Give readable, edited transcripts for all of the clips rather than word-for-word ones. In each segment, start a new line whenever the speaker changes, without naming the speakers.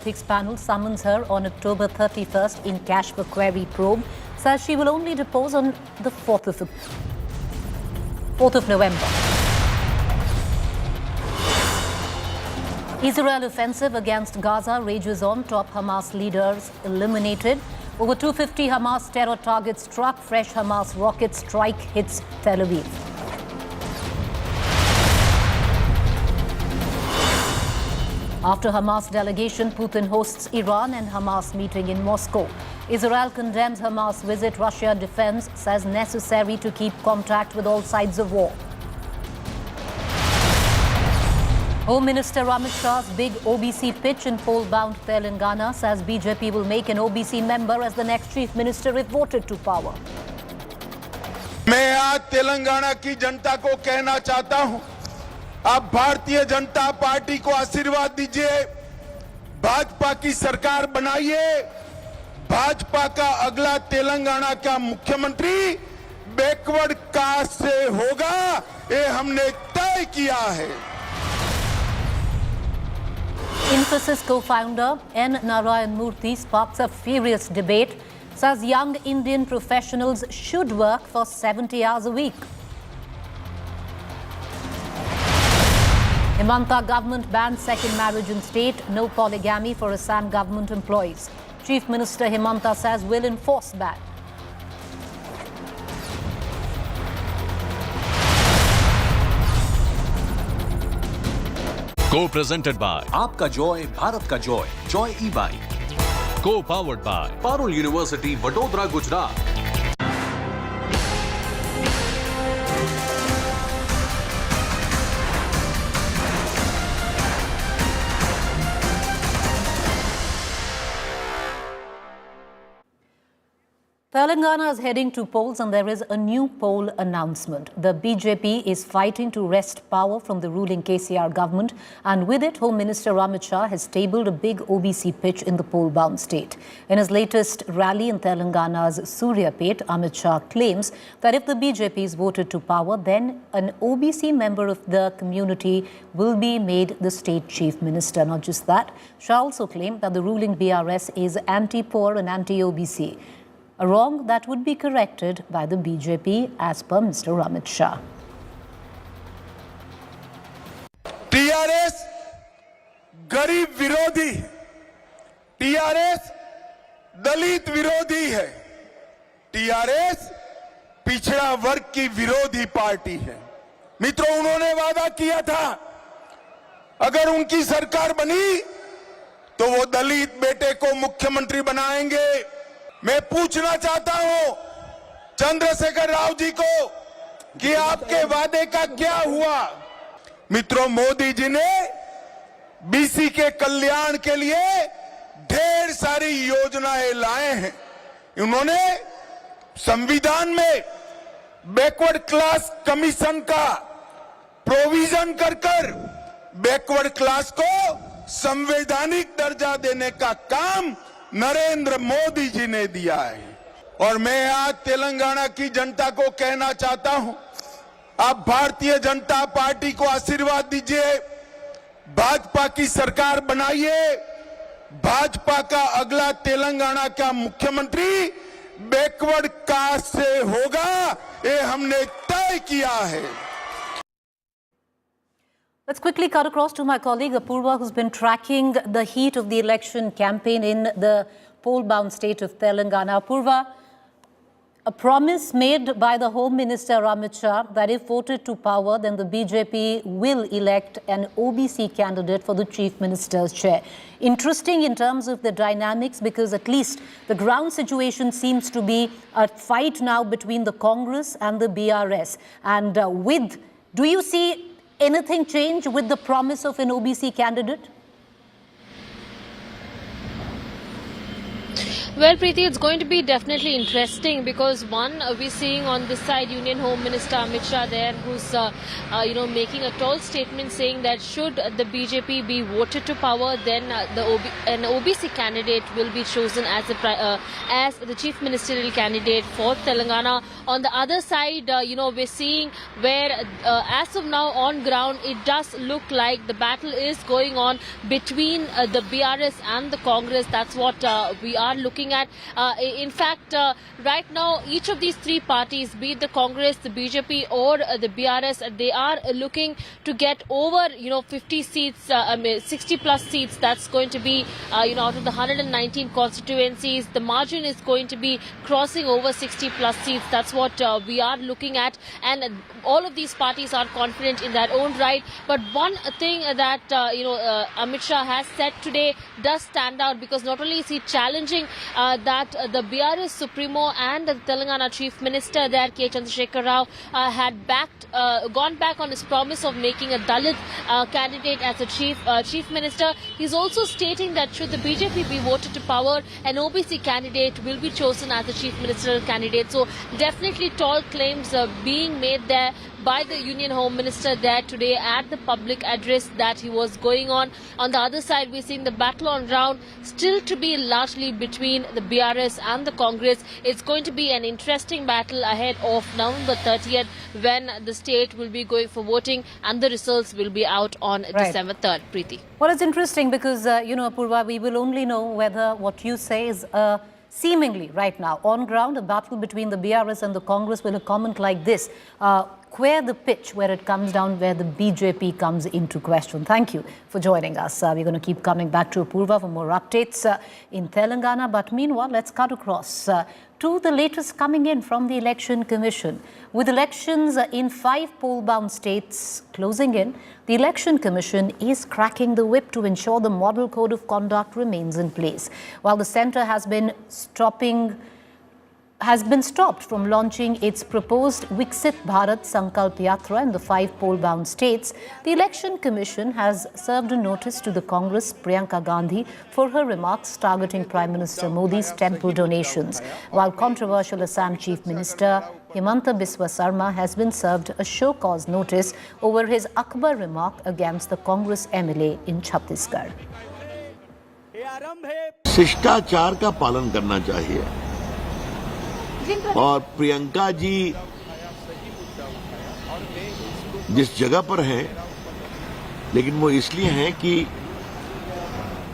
Ethics panel summons her on October 31st in cash for query probe, says she will only depose on the 4th of November. Israel offensive against Gaza rages on, top Hamas leaders eliminated. Over 250 Hamas terror targets struck, fresh Hamas rocket strike hits Tel Aviv. After Hamas delegation, Putin hosts Iran and Hamas meeting in Moscow. Israel condemns Hamas visit. Russia defends, says necessary to keep contact with all sides of war. Home Minister Amit Shah's big OBC pitch in poll-bound Telangana, says BJP will make an OBC member as the next chief minister if voted to power.
मैं आज तेलंगाना की जनता को कहना चाहता हूं, आप Bharatiya Janata party को आशीर्वाद दीजिए, भाजपा की सरकार बनाइए, भाजपा का अगला तेलंगाना का मुख्यमंत्री बैकवर्ड कास्ट से होगा, ये हमने तय किया है।
Infosys co-founder N. Narayan Murthy sparks a furious debate, says young Indian professionals should work for 70 hours a week. Himanta government bans second marriage in state, no polygamy for Assam government employees. Chief Minister Himanta says will enforce ban.
Co-presented by
आपका Joy Bharat का Joy Joy e-bike
Co-powered by
Parul university Vadodara Gujarat.
Telangana is heading to polls and there is a new poll announcement. The BJP is fighting to wrest power from the ruling KCR government, and with it, Home Minister Amit Shah has tabled a big OBC pitch in the poll-bound state. In his latest rally in Telangana's Suryapet, Amit Shah claims that if the BJP is voted to power, then an OBC member of the community will be made the state chief minister. Not just that, Shah also claimed that the ruling BRS is anti-poor and anti-OBC. A wrong that would be corrected by the BJP as per Mr. Amit Shah.
TRS गरीब विरोधी, TRS दलित विरोधी है, TRS पिछड़ा वर्ग की विरोधी party है। मित्रों, उन्होंने वादा किया था अगर उनकी सरकार बनी तो वो दलित बेटे को मुख्यमंत्री बनाएंगे। मैं पूछना चाहता हूं चंद्रशेखर राव जी को कि आपके वादे का क्या हुआ। मित्रों, मोदी जी ने बीसी के कल्याण के लिए ढेर सारी योजनाएं लाए हैं। उन्होंने संविधान में बैकवर्ड क्लास कमीशन का प्रोविजन कर बैकवर्ड क्लास को संवैधानिक दर्जा देने का काम नरेंद्र मोदी जी ने दिया है। और मैं आज तेलंगाना की जनता को कहना चाहता हूं, आप भारतीय जनता पार्टी को आशीर्वाद दीजिए, भाजपा की सरकार बनाइए, भाजपा का अगला तेलंगाना का मुख्यमंत्री बैकवर्ड कास्ट से होगा, ये हमने तय किया है।
Let's quickly cut across to my colleague Apurva, who's been tracking the heat of the election campaign in the poll-bound state of Telangana. Apurva, a promise made by the Home Minister Amit Shah that if voted to power, then the BJP will elect an OBC candidate for the Chief Minister's chair. Interesting in terms of the dynamics, because at least the ground situation seems to be a fight now between the Congress and the BRS. And do you see anything change with the promise of an OBC candidate?
Well, Preeti, it's going to be definitely interesting because one, we're seeing on this side Union Home Minister Amit Shah there, who's making a tall statement saying that should the BJP be voted to power, then an OBC candidate will be chosen as the chief ministerial candidate for Telangana. On the other side, we're seeing where as of now on ground, it does look like the battle is going on between the BRS and the Congress. That's what we are looking at. In fact, right now, each of these three parties, be it the Congress, the BJP or the BRS, they are looking to get over, 50 seats, 60 plus seats. That's going to be, out of the 119 constituencies, the margin is going to be crossing over 60 plus seats. That's what we are looking at. And all of these parties are confident in their own right. But one thing that, Amit Shah has said today does stand out, because not only is he challenging that the BRS Supremo and the Telangana Chief Minister there, K. Chandrasekhar Rao, had gone back on his promise of making a Dalit candidate as a chief minister. He's also stating that should the BJP be voted to power, an OBC candidate will be chosen as the chief ministerial candidate. So definitely tall claims being made there by the Union Home Minister there today at the public address that he was going on. On the other side, we're seeing the battle on ground still to be largely between the BRS and the Congress. It's going to be an interesting battle ahead of November 30th, when the state will be going for voting and the results will be out on December 3rd. Preeti.
Well, it's interesting because, Apurva, we will only know whether what you say is seemingly right now on ground, a battle between the BRS and the Congress. Will a comment like this square the pitch where it comes down, where the BJP comes into question? Thank you for joining us. We're going to keep coming back to Apurva for more updates in Telangana. But meanwhile, let's cut across to the latest coming in from the Election Commission. With elections in 5 poll-bound states closing in, the Election Commission is cracking the whip to ensure the model code of conduct remains in place. While the centre has been stopped from launching its proposed Viksit Bharat Sankalp Yatra in the 5 poll-bound states, the Election Commission has served a notice to the Congress Priyanka Gandhi for her remarks targeting Prime Minister Modi's temple donations, while controversial Assam Chief Minister Himanta Biswa Sarma has been served a show-cause notice over his Akbar remark against the Congress MLA in Chhattisgarh.
शिष्टाचार का पालन करना चाहिए और प्रियंका जी जिस जगह पर हैं, लेकिन वो इसलिए हैं कि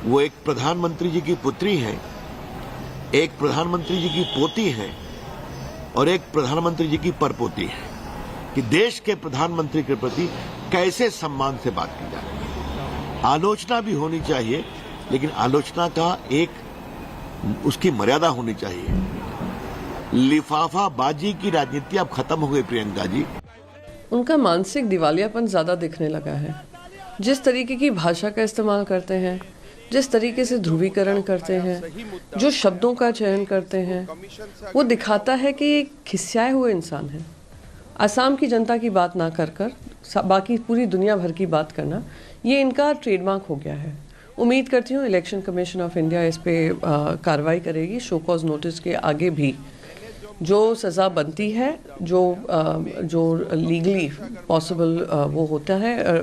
वो एक प्रधानमंत्री जी की पुत्री हैं, एक प्रधानमंत्री जी की पोती हैं और एक प्रधानमंत्री जी की परपोती है, कि देश के प्रधानमंत्री के प्रति कैसे सम्मान से बात की जाए। आलोचना भी होनी चाहिए, लेकिन आलोचना का एक उसकी मर्यादा होनी चाहिए। लिफाफा बाजी की राजनीति अब खत्म हो गई प्रियंका जी।
उनका मानसिक दिवालियापन ज्यादा दिखने लगा है। जिस तरीके की भाषा का इस्तेमाल करते हैं, जिस तरीके से ध्रुवीकरण करते हैं, जो शब्दों का चयन करते हैं, वो दिखाता है कि एक खिसियाए हुए इंसान है। असम की जनता की बात ना कर बाकी पूरी दुनिया भर की बात करना, ये इनका ट्रेडमार्क हो गया है। उम्मीद करती हूँ इलेक्शन कमीशन ऑफ इंडिया इस पे कार्रवाई करेगी। शो कॉज नोटिस के आगे भी जो सज़ा बनती है, जो लीगली पॉसिबल वो होता है,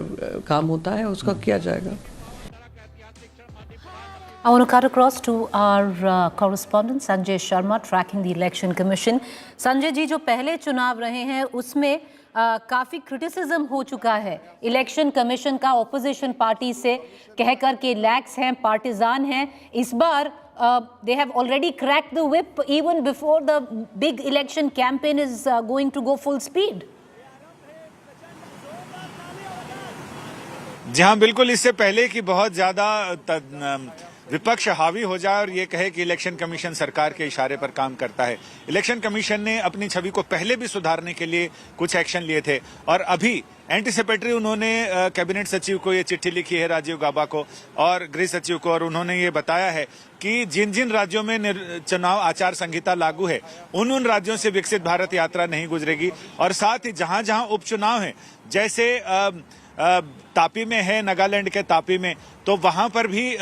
काम होता है, उसका किया जाएगा।
I want to cut across to our correspondent Sanjay Sharma tracking the Election Commission. Sanjay ji, जो पहले चुनाव रहे हैं उसमें काफ़ी क्रिटिसिज्म हो चुका है इलेक्शन कमीशन का ऑपोजिशन पार्टी से, कहकर के लैक्स हैं, पार्टिजान हैं। इस बार they have already cracked the whip even before the big election campaign is going to go full speed.
जी हाँ, बिल्कुल। इससे पहले कि बहुत ज्यादा विपक्ष हावी हो जाए और ये कहे कि इलेक्शन कमीशन सरकार के इशारे पर काम करता है, इलेक्शन कमीशन ने अपनी छवि को पहले भी सुधारने के लिए कुछ एक्शन लिए थे और अभी एंटीसिपेटरी उन्होंने कैबिनेट सचिव को ये चिट्ठी लिखी है, राजीव गाबा को और गृह सचिव को, और उन्होंने ये बताया है कि जिन जिन राज्यों में चुनाव आचार संहिता लागू है उन राज्यों से विकसित भारत यात्रा नहीं गुजरेगी और साथ ही जहां जहां उपचुनाव है, जैसे तापी में है, नागालैंड के तापी में, तो वहां पर भी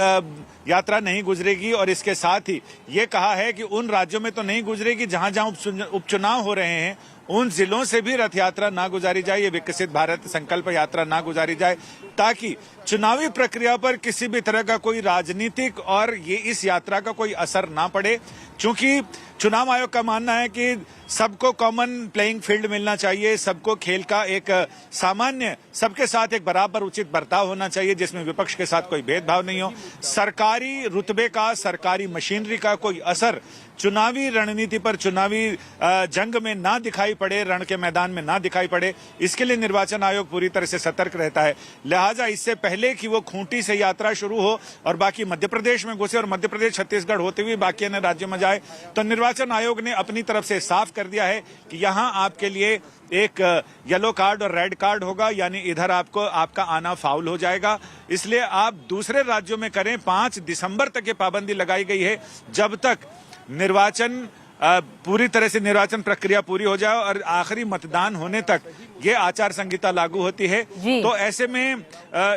यात्रा नहीं गुजरेगी। और इसके साथ ही ये कहा है कि उन राज्यों में तो नहीं गुजरेगी जहां जहां उपचुनाव हो रहे हैं, उन जिलों से भी रथ यात्रा ना गुजारी जाए, ये विकसित भारत संकल्प यात्रा ना गुजारी जाए, ताकि चुनावी प्रक्रिया पर किसी भी तरह का कोई राजनीतिक और ये इस यात्रा का कोई असर ना पड़े। क्योंकि चुनाव आयोग का मानना है कि सबको कॉमन प्लेइंग फील्ड मिलना चाहिए, सबको खेल का एक सामान्य, सबके साथ एक बराबर उचित बर्ताव होना चाहिए, जिसमें विपक्ष के साथ कोई भेदभाव नहीं हो। सरकारी रुतबे का, सरकारी मशीनरी का कोई असर चुनावी रणनीति पर, चुनावी जंग में ना दिखाई पड़े, रण के मैदान में ना दिखाई पड़े, इसके लिए निर्वाचन आयोग पूरी तरह से सतर्क रहता है। लिहाजा इससे पहले कि वो खूंटी से यात्रा शुरू हो और बाकी मध्य प्रदेश में घुसे और मध्य प्रदेश छत्तीसगढ़ होते हुए बाकी अन्य राज्यों में जाए, तो निर्वाचन आयोग ने अपनी तरफ से साफ कर दिया है कि यहां आपके लिए एक येलो कार्ड और रेड कार्ड होगा, यानी इधर आपका आना फाउल हो जाएगा। इसलिए आप दूसरे राज्यों में करें। 5 दिसंबर तक ये पाबंदी लगाई गई है, जब तक निर्वाचन पूरी तरह से निर्वाचन प्रक्रिया पूरी हो जाए और आखिरी मतदान होने तक ये आचार संहिता लागू होती है। तो ऐसे में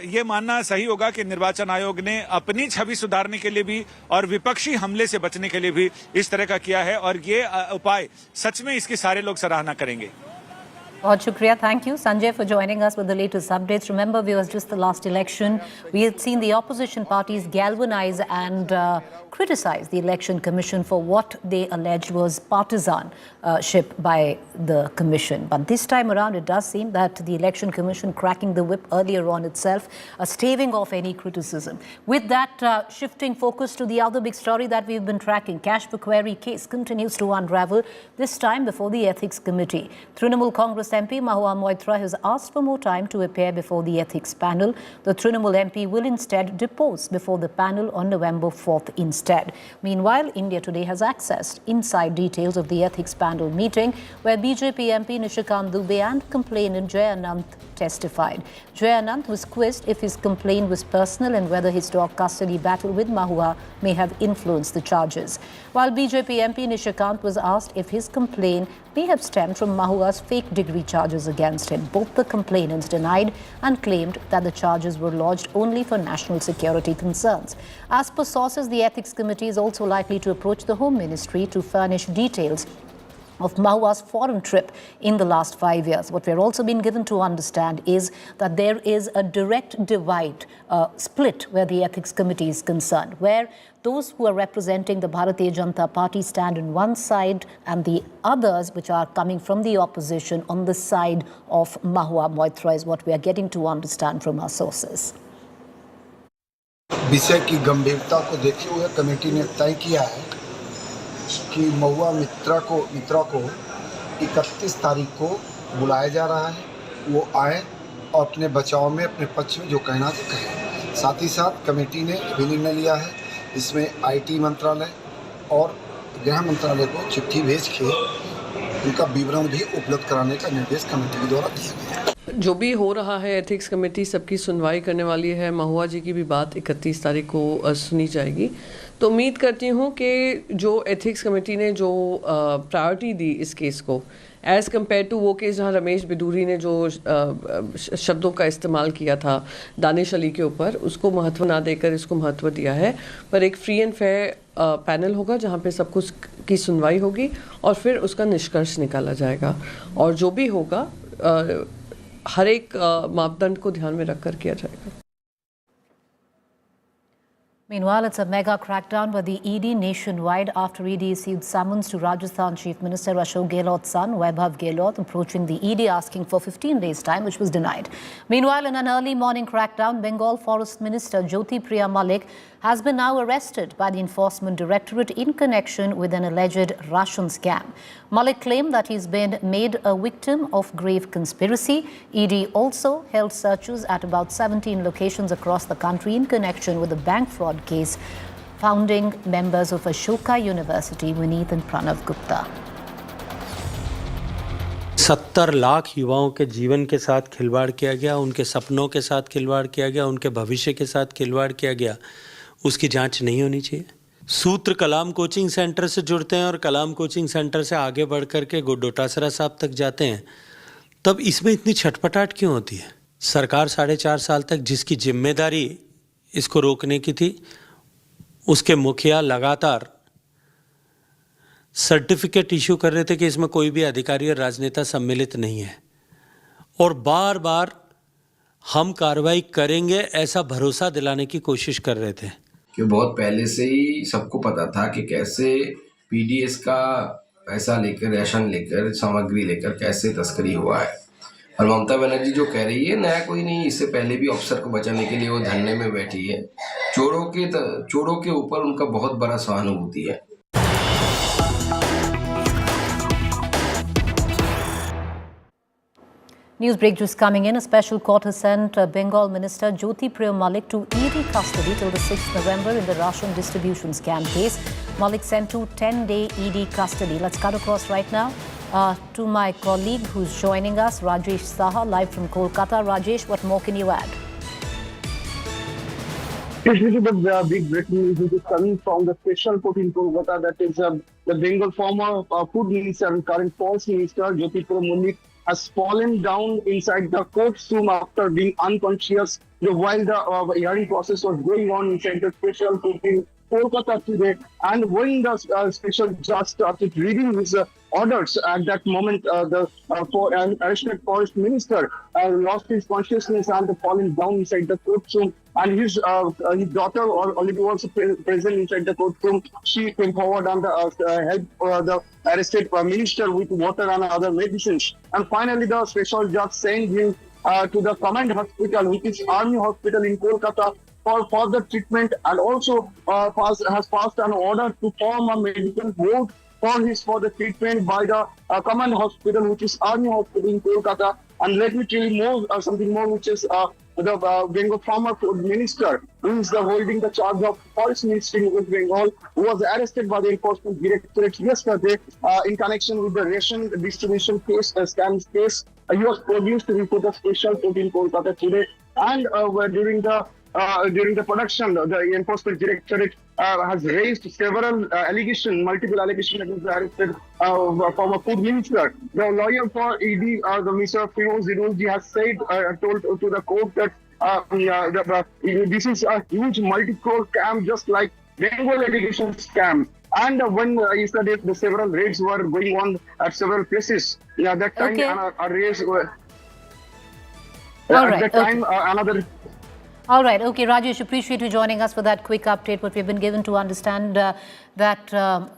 ये मानना सही होगा कि निर्वाचन आयोग ने अपनी छवि सुधारने के लिए भी और विपक्षी हमले से बचने के लिए भी इस तरह का किया है, और ये उपाय सच में इसकी सारे लोग सराहना करेंगे।
बहुत शुक्रिया. Thank you, Sanjay, for joining us with the latest updates. Remember, viewers, just the last election, we had seen the opposition parties galvanize and criticize the Election Commission for what they alleged was partisanship by the Commission. But this time around, it does seem that the Election Commission cracking the whip earlier on itself, staving off any criticism. With that, shifting focus to the other big story that we've been tracking, cash for query case continues to unravel, this time before the Ethics Committee. Trinamool Congress MP Mahua Moitra has asked for more time to appear before the ethics panel. The Trinamool MP will instead depose before the panel on November 4th instead. Meanwhile, India Today has accessed inside details of the ethics panel meeting where BJP MP Nishikant Dubey and complainant Jay Anant testified. Jay Anant was quizzed if his complaint was personal and whether his dog custody battle with Mahua may have influenced the charges. While BJP MP Nishikant was asked if his complaint may have stemmed from Mahua's fake degree charges against him. Both the complainants denied and claimed that the charges were lodged only for national security concerns. As per sources, the Ethics Committee is also likely to approach the Home Ministry to furnish details of Mahua's foreign trip in the last 5 years. What we're also been given to understand is that there is a direct divide, split where the Ethics Committee is concerned, where those who are representing the Bharatiya Janata Party stand on one side and the others, which are coming from the opposition, on the side of Mahua Moitra, is what we are getting to understand from our sources.
विषय की गंभीरता को देखते हुए committee ने तय किया है कि महुआ मित्रा को 31 तारीख को बुलाया जा रहा है, वो आए और अपने बचाव में, अपने पक्ष में जो कहना तो कहें। साथ ही साथ कमेटी ने भी निर्णय लिया है, इसमें आईटी मंत्रालय और गृह मंत्रालय को चिट्ठी भेज के उनका विवरण भी उपलब्ध कराने का निर्देश कमेटी के द्वारा दिया गया है।
जो भी हो रहा है, एथिक्स कमेटी सबकी सुनवाई करने वाली है। महुआ जी की भी बात 31 तारीख को सुनी जाएगी। तो उम्मीद करती हूँ कि जो एथिक्स कमेटी ने जो प्रायोरिटी दी इस केस को, एज़ कम्पेयर टू वो केस जहाँ रमेश बिदूरी ने जो शब्दों का इस्तेमाल किया था दानिश अली के ऊपर, उसको महत्व ना देकर इसको महत्व दिया है। पर एक फ्री एंड फेयर पैनल होगा जहाँ पे सब कुछ की सुनवाई होगी और फिर उसका निष्कर्ष निकाला जाएगा, और जो भी होगा हर एक मापदंड को ध्यान में रखकर किया जाएगा।
Meanwhile, it's a mega crackdown by the ED nationwide after ED issued summons to Rajasthan Chief Minister Ashok Gehlot's son, Vaibhav Gehlot, approaching the ED asking for 15 days' time, which was denied. Meanwhile, in an early morning crackdown, Bengal Forest Minister Jyoti Priya Malik has been now arrested by the Enforcement Directorate in connection with an alleged Russian scam. Malik claimed that he's been made a victim of grave conspiracy. ED also held searches at about 17 locations across the country in connection with the bank fraud case founding members of Ashoka University, Vineet and Pranav Gupta.
70 lakh युवाओं के जीवन के साथ खिलवाड़ किया गया, उनके सपनों के साथ खिलवाड़ किया गया, उनके भविष्य के साथ खिलवाड़ किया गया। उसकी जांच नहीं होनी चाहिए। सूत्र कलाम कोचिंग सेंटर से जुड़ते हैं और कलाम कोचिंग सेंटर से आगे बढ़ कर के डोटासरा साहब तक जाते हैं, तब इसमें इतनी छटपटाहट क्यों होती है? सरकार 4.5 साल तक जिसकी जिम्मेदारी इसको रोकने की थी, उसके मुखिया लगातार सर्टिफिकेट इशू कर रहे थे कि इसमें कोई भी अधिकारी और राजनेता सम्मिलित नहीं है, और बार बार हम कार्रवाई करेंगे ऐसा भरोसा दिलाने की कोशिश कर रहे थे।
कि बहुत पहले से ही सबको पता था कि कैसे पीडीएस का पैसा लेकर, रेशन लेकर, सामग्री लेकर कैसे तस्करी हुआ है। और ममता बनर्जी जो कह रही है नया कोई नहीं, इससे पहले भी अफसर को बचाने के लिए वो धरने में बैठी है। चोरों के ऊपर उनका बहुत बड़ा सहानुभूति है।
News break just coming in. A special court has sent Bengal Minister Jyoti Malik to ED custody till the 6th November in the Russian distribution scam case. Malik sent to 10-day ED custody. Let's cut across right now to my colleague who's joining us, Rajesh Saha, live from Kolkata. Rajesh, what more can you add?
This is the big breaking news which is coming from the special court in Kolkata. That is the Bengal former food minister and current force minister Jyoti Malik has fallen down inside the courtroom after being unconscious while the hearing process was going on inside the special court in Kolkata today. And when the special judge started reading his orders, at that moment the arrested forest minister lost his consciousness and fallen down inside the courtroom. And his daughter already was present inside the courtroom. She came forward and helped the arrested minister with water and other medicines. And finally, the special judge sent him to the command hospital, which is Army Hospital in Kolkata, for further treatment, and also has passed an order to form a medical board for the treatment by the command hospital, which is Army Hospital in Kolkata. And let me tell you more, something more, which is the Bengal former food minister, who is holding the charge of forest ministry in West Bengal, who was arrested by the enforcement directorate yesterday in connection with the ration distribution case, scam case. He was produced before the special court in Kolkata today, and during the production, the enforcement directorate has raised several multiple allegations against the arrested former food minister. The lawyer for ED, the Mr. Firoz Irulji, has said, told to the court that this is a huge multi-crore scam, just like Bengal litigation scam. And when yesterday the several raids were going on at several places, at that time a raids were. Another.
All right. Okay, Rajesh, appreciate you joining us for that quick update. What we've been given to understand that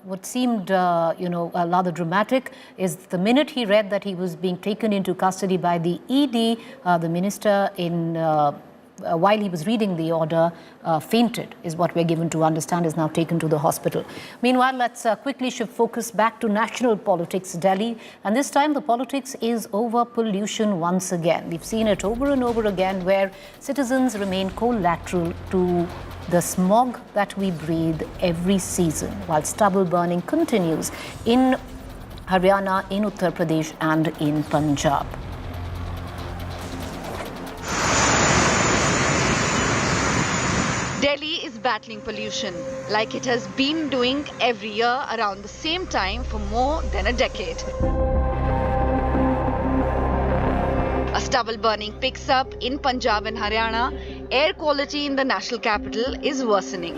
what seemed, rather dramatic is the minute he read that he was being taken into custody by the ED, the minister while he was reading the order, fainted, is what we're given to understand, is now taken to the hospital. Meanwhile, let's quickly shift focus back to national politics, Delhi. And this time the politics is over pollution once again. We've seen it over and over again, where citizens remain collateral to the smog that we breathe every season, while stubble burning continues in Haryana, in Uttar Pradesh and in Punjab.
Delhi is battling pollution like it has been doing every year around the same time for more than a decade. As stubble burning picks up in Punjab and Haryana, air quality in the national capital is worsening.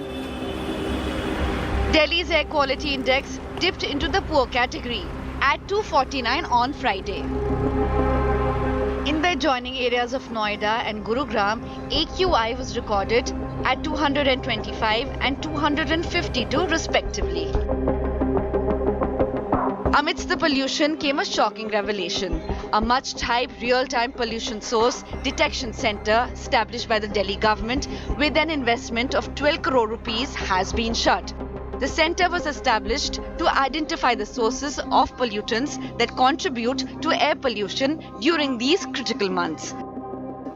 Delhi's air quality index dipped into the poor category at 249 on Friday. In the adjoining areas of Noida and Gurugram, AQI was recorded at 225 and 252 respectively. Amidst the pollution came a shocking revelation. A much-hyped real-time pollution source detection center established by the Delhi government with an investment of 12 crore rupees has been shut. The center was established to identify the sources of pollutants that contribute to air pollution during these critical months.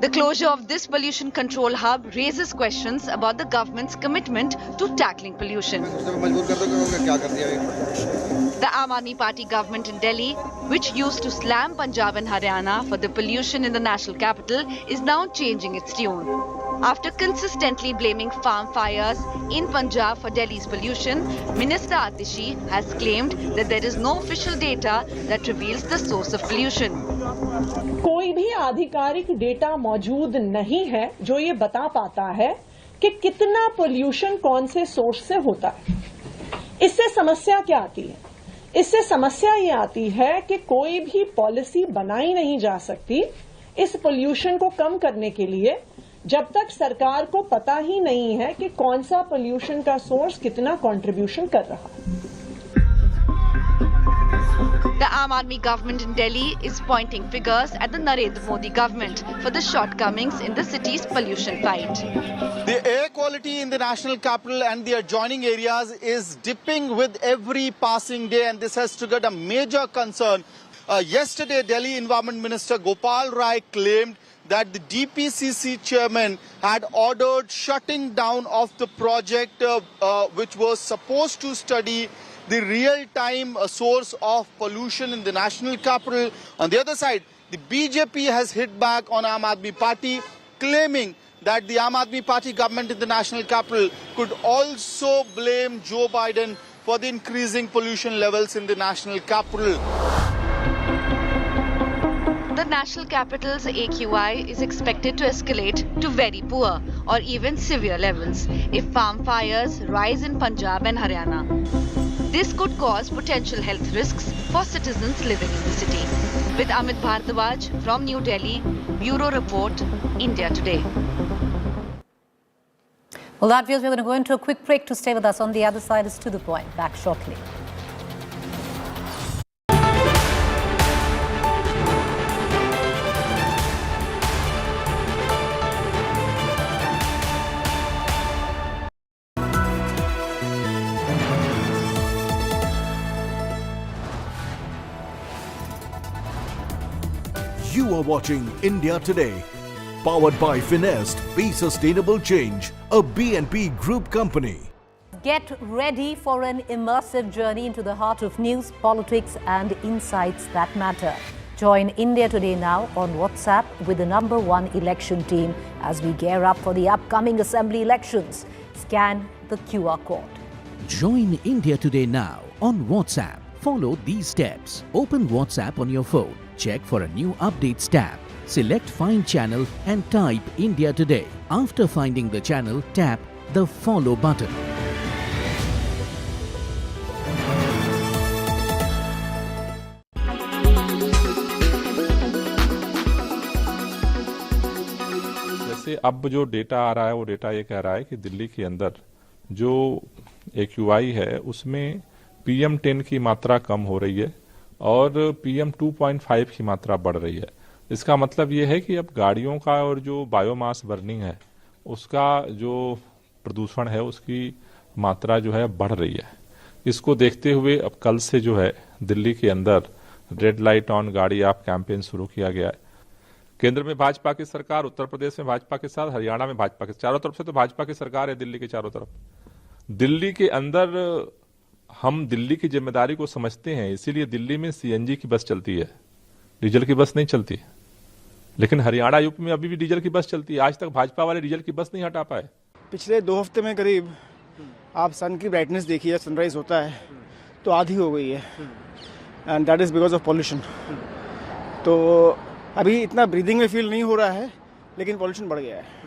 The closure of this pollution control hub raises questions about the government's commitment to tackling pollution. The Aam Aadmi Party government in Delhi, which used to slam Punjab and Haryana for the pollution in the national capital, is now changing its tune. After consistently blaming farm fires in Punjab for Delhi's pollution, Minister Atishi has claimed that there is no official data that reveals the source of pollution.
कोई भी आधिकारिक data मौजूद नहीं है जो ये बता पाता है कि कितना पोल्यूशन कौन से सोर्स से होता है। इससे समस्या क्या आती है? इससे समस्या ये आती है कि कोई भी पॉलिसी बनाई नहीं जा सकती इस पोल्यूशन को कम करने के लिए जब तक सरकार को पता ही नहीं है कि कौन सा पोल्यूशन का सोर्स कितना कंट्रीब्यूशन कर रहा है।
The Aam Aadmi government in Delhi is pointing fingers at the Narendra Modi government for the shortcomings in the city's pollution fight.
The air quality in the national capital and the adjoining areas is dipping with every passing day, and this has triggered a major concern. Yesterday, Delhi Environment Minister Gopal Rai claimed that the DPCC chairman had ordered shutting down of the project which was supposed to study the real-time source of pollution in the national capital. On the other side, the BJP has hit back on Aam Aadmi Party, claiming that the Aam Aadmi Party government in the national capital could also blame Joe Biden for the increasing pollution levels in the national capital.
The national capital's AQI is expected to escalate to very poor or even severe levels if farm fires rise in Punjab and Haryana. This could cause potential health risks for citizens living in the city. With Amit Bhardwaj from New Delhi, Bureau Report, India Today.
Well, that viewers, we're going to go into a quick break. To stay with us. On the other side is To The Point. Back shortly.
You are watching India Today, powered by Finest. Be Sustainable Change, a BNP Group company.
Get ready for an immersive journey into the heart of news, politics and insights that matter. Join India Today now on WhatsApp with the #1 election team as we gear up for the upcoming assembly elections. Scan the QR code.
Join India Today now on WhatsApp. Follow these steps. Open WhatsApp on your phone. Check for a new updates tab. Select Find Channel and type India Today. After finding the channel, tap the Follow button.
जैसे अब जो data आ रहा है वो data ये कह रहा है कि दिल्ली के अंदर जो AQI है उसमें PM10 की मात्रा कम हो रही है और PM2.5 की मात्रा बढ़ रही है। इसका मतलब ये है कि अब गाड़ियों का और जो बायोमास बर्निंग है उसका जो प्रदूषण है उसकी मात्रा जो है बढ़ रही है। इसको देखते हुए अब कल से जो है दिल्ली के अंदर रेड लाइट ऑन गाड़ी ऑफ कैंपेन शुरू किया गया है। केंद्र में भाजपा की सरकार, उत्तर प्रदेश में भाजपा के साथ, हरियाणा में भाजपा के, चारों तरफ से तो भाजपा की सरकार है दिल्ली के चारों तरफ। दिल्ली के अंदर हम दिल्ली की जिम्मेदारी को समझते हैं, इसीलिए दिल्ली में CNG की बस चलती है, डीजल की बस नहीं चलती। लेकिन हरियाणा यूपी में अभी भी डीजल की बस चलती है। आज तक भाजपा वाले डीजल की बस नहीं हटा पाए।
पिछले 2 हफ्ते में करीब आप सन की ब्राइटनेस देखिए, सनराइज होता है तो आधी हो गई है, and that is because of pollution. तो अभी इतना ब्रीदिंग में फील नहीं हो रहा है, लेकिन पॉल्यूशन बढ़ गया है।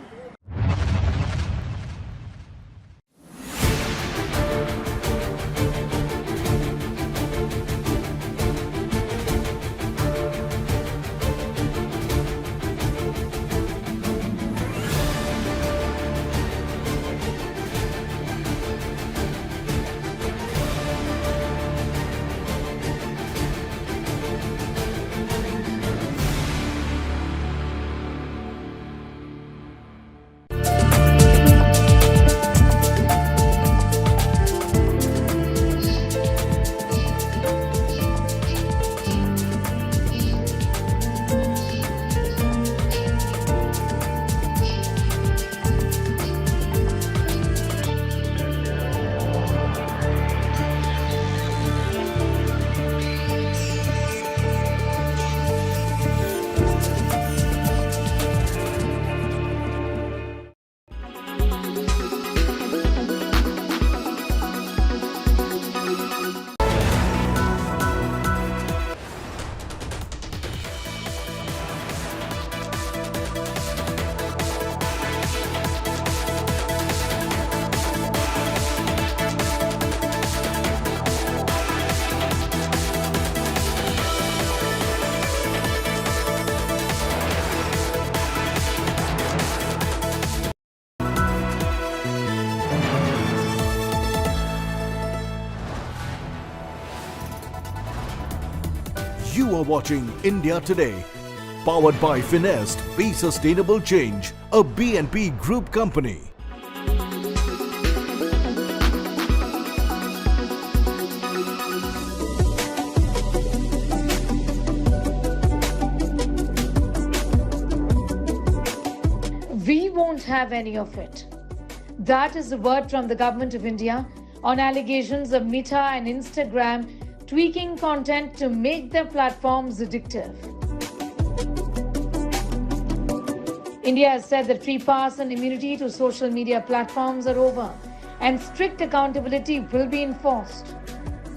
You are watching India Today, powered by Finest, Be Sustainable Change, a BNP Group company.
We won't have any of it. That is the word from the Government of India on allegations of Meta and Instagram tweaking content to make their platforms addictive. India has said that free pass and immunity to social media platforms are over and strict accountability will be enforced.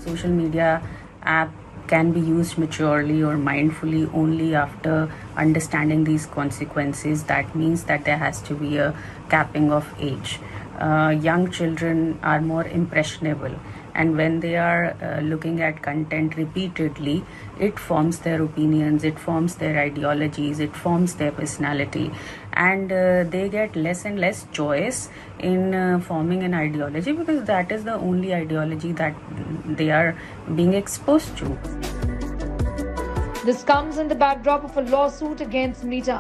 Social media app can be used maturely or mindfully only after understanding these consequences. That means that there has to be a capping of age. Young children are more impressionable, and when they are looking at content repeatedly, it forms their opinions, it forms their ideologies, it forms their personality, and they get less and less choice in forming an ideology, because that is the only ideology that they are being exposed to.
This comes in the backdrop of a lawsuit against Meta,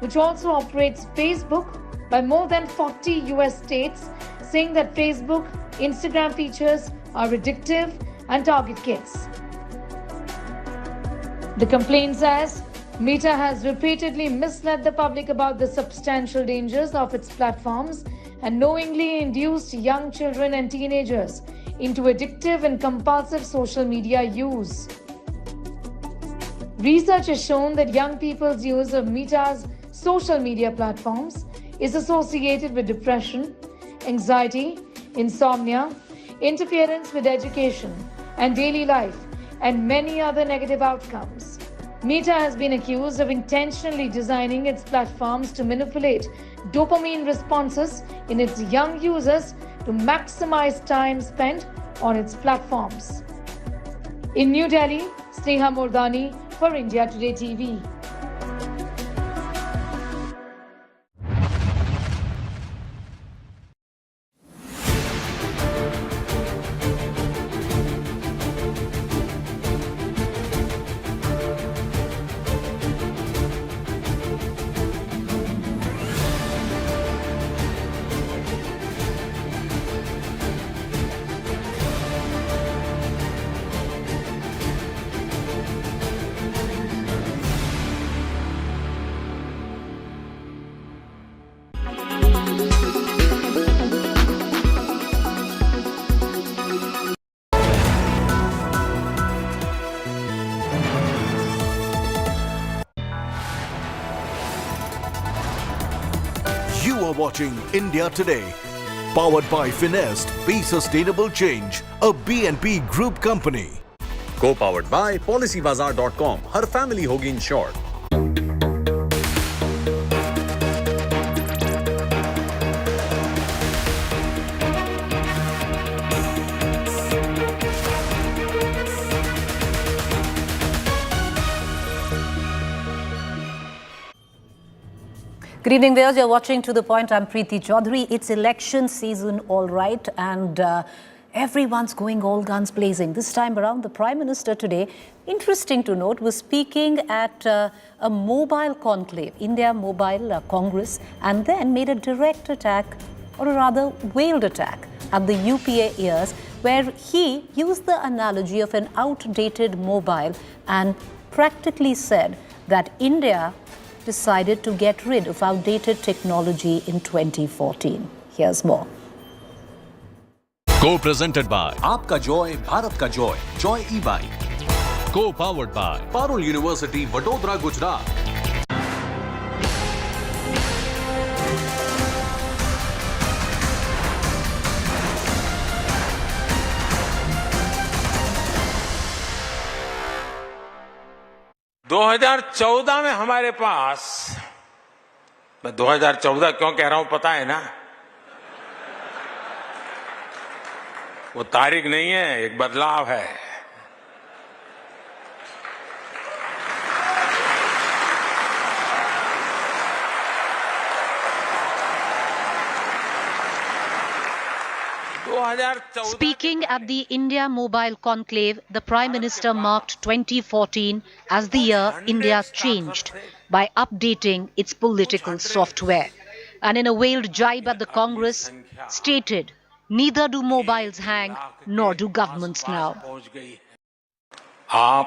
which also operates Facebook, by more than 40 US states, saying that Facebook, Instagram features are addictive and target kids. The complaint says Meta has repeatedly misled the public about the substantial dangers of its platforms and knowingly induced young children and teenagers into addictive and compulsive social media use. Research has shown that young people's use of Meta's social media platforms is associated with depression, anxiety, insomnia, interference with education and daily life, and many other negative outcomes. Meta has been accused of intentionally designing its platforms to manipulate dopamine responses in its young users to maximize time spent on its platforms. In New Delhi, Sneha Mordani for India Today TV.
You are watching India Today, powered by Finest, Be Sustainable Change, a BNP Group company.
Co-powered by PolicyBazaar.com. Her family होगी insured.
Good evening, viewers. You're watching To The Point. I'm Preeti Choudhry. It's election season, all right, and everyone's going all guns blazing. This time around, the Prime Minister today, interesting to note, was speaking at a mobile conclave, India Mobile Congress, and then made a direct attack, or a rather veiled attack, at the UPA ears, where he used the analogy of an outdated mobile and practically said that India decided to get rid of outdated technology in 2014. Here's more.
Co-presented by
आपका Joy Bharat का Joy Joy e-bike
Co-powered by
Parul university Vadodara Gujarat
2014 में हमारे पास, मैं 2014 क्यों कह रहा हूं पता है ना, वो तारीख नहीं है, एक बदलाव है। 2014
Speaking at the India Mobile Conclave, the Prime Minister marked 2014 as the year India changed by updating its political software. And in a veiled jibe at the Congress, stated, neither do mobiles hang, nor do governments now.
आप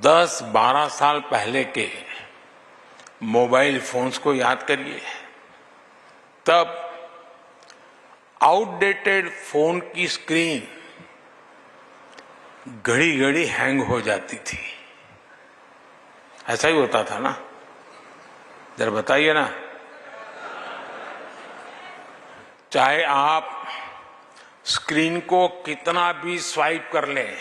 10-12 साल पहले के mobile phones को याद करिए। तब outdated phone की screen घड़ी घड़ी हैंग हो जाती थी। ऐसा ही होता था ना? जरा बताइए ना। चाहे आप स्क्रीन को कितना भी स्वाइप कर लें,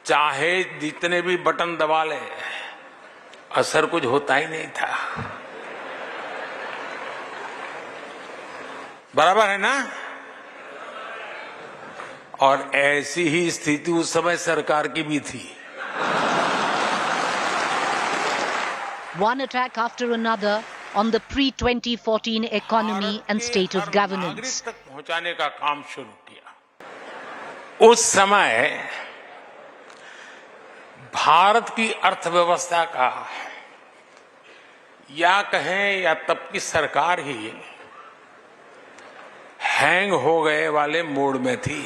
चाहे जितने भी बटन दबा लें, असर कुछ होता ही नहीं था। बराबर है ना? और ऐसी ही स्थिति उस समय सरकार की भी थी।
One attack after another on the pre-2014 economy and state of governance.
तक पहुंचाने का काम शुरू किया। उस समय भारत की अर्थव्यवस्था का या कहें या तब की सरकार ही हैंग हो गए वाले मोड में थी।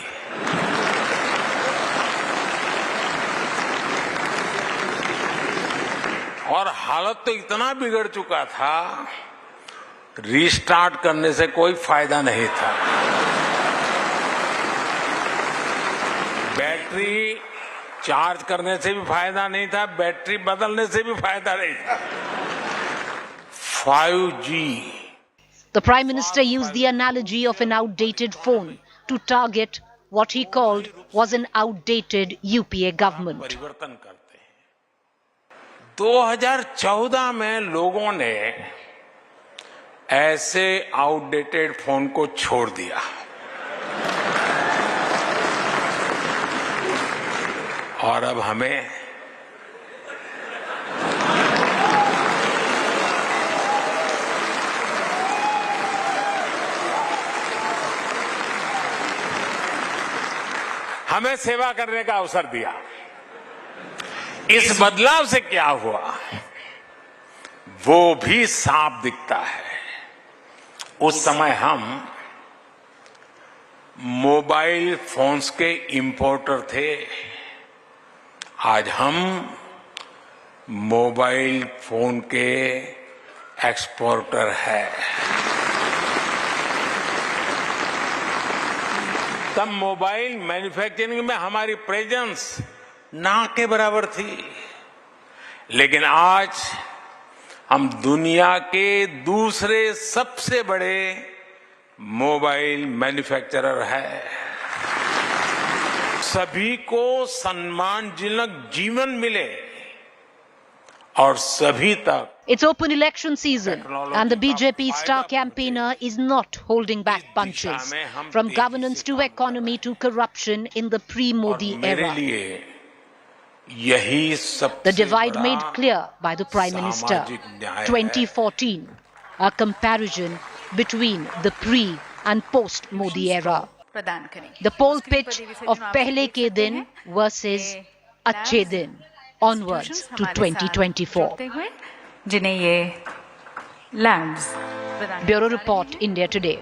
और हालत तो इतना बिगड़ चुका था, रीस्टार्ट करने से कोई फायदा नहीं था। बैटरी चार्ज करने से भी फायदा नहीं था, बैटरी बदलने से भी फायदा नहीं था। 5G.
The Prime Minister used the analogy of an outdated phone to target what he called was an outdated UPA government.
परिवर्तन करते हैं। 2014 में लोगों ने ऐसे आउटडेटेड फोन को छोड़ दिया और अब हमें सेवा करने का अवसर दिया। इस बदलाव से क्या हुआ वो भी साफ दिखता है। उस समय हम मोबाइल फोन्स के इंपोर्टर थे, आज हम मोबाइल फोन के एक्सपोर्टर है। तब मोबाइल मैन्युफैक्चरिंग में हमारी प्रेजेंस ना के बराबर थी, लेकिन आज हम दुनिया के दूसरे सबसे बड़े मोबाइल मैन्युफैक्चरर है। सभी को सम्मानजनक जीवन मिले और सभी तक।
It's open election season and the BJP star campaigner is not holding back punches. From governance to economy to corruption in the pre-Modi era. The divide made clear by the Prime Minister. 2014, a comparison between the pre- and post-Modi era. The poll pitch of Pehle Ke Din versus Achhe Din onwards to 2024. Bureau Report, India Today.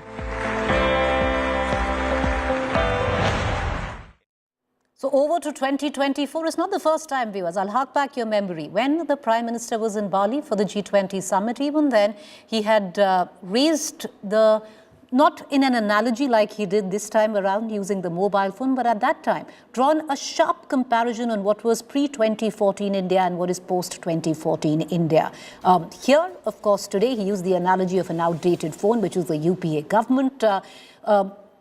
So over to 2024 is not the first time, viewers. I'll hark back your memory. When the Prime Minister was in Bali for the G20 summit, even then he had raised the, not in an analogy like he did this time around using the mobile phone, but at that time drawn a sharp comparison on what was pre-2014 India and what is post-2014 India. Here, of course, today he used the analogy of an outdated phone, which is the UPA government.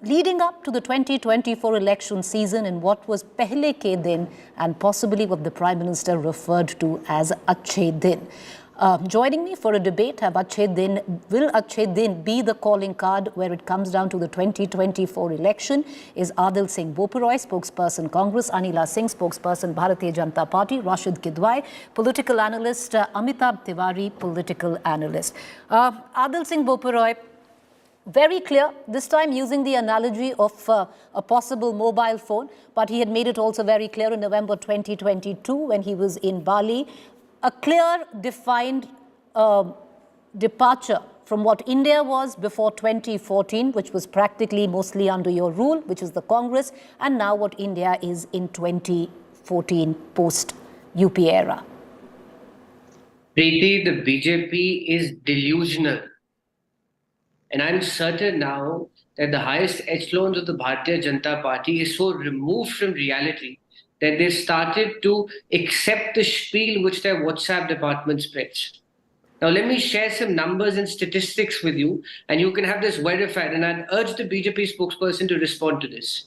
Leading up to the 2024 election season in what was Pehle Ke Din and possibly what the Prime Minister referred to as Achhe Din. Joining me for a debate, will Achhe Din be the calling card where it comes down to the 2024 election, is Adil Singh Bopuroy, spokesperson Congress, Anila Singh, spokesperson Bharatiya Janata Party, Rashid Kidwai, political analyst, Amitabh Tiwari, political analyst. Adil Singh Bopuroy, Very clear, this time using the analogy of a possible mobile phone, but he had made it also very clear in November 2022 when he was in Bali. A clear, defined departure from what India was before 2014, which was practically mostly under your rule, which is the Congress, and now what India is in 2014 post-UP era.
Preeti, the BJP is delusional. And I'm certain now that the highest echelons of the Bharatiya Janata Party is so removed from reality that they've started to accept the spiel which their WhatsApp department spreads. Now, let me share some numbers and statistics with you, and you can have this verified. And I'd urge the BJP spokesperson to respond to this.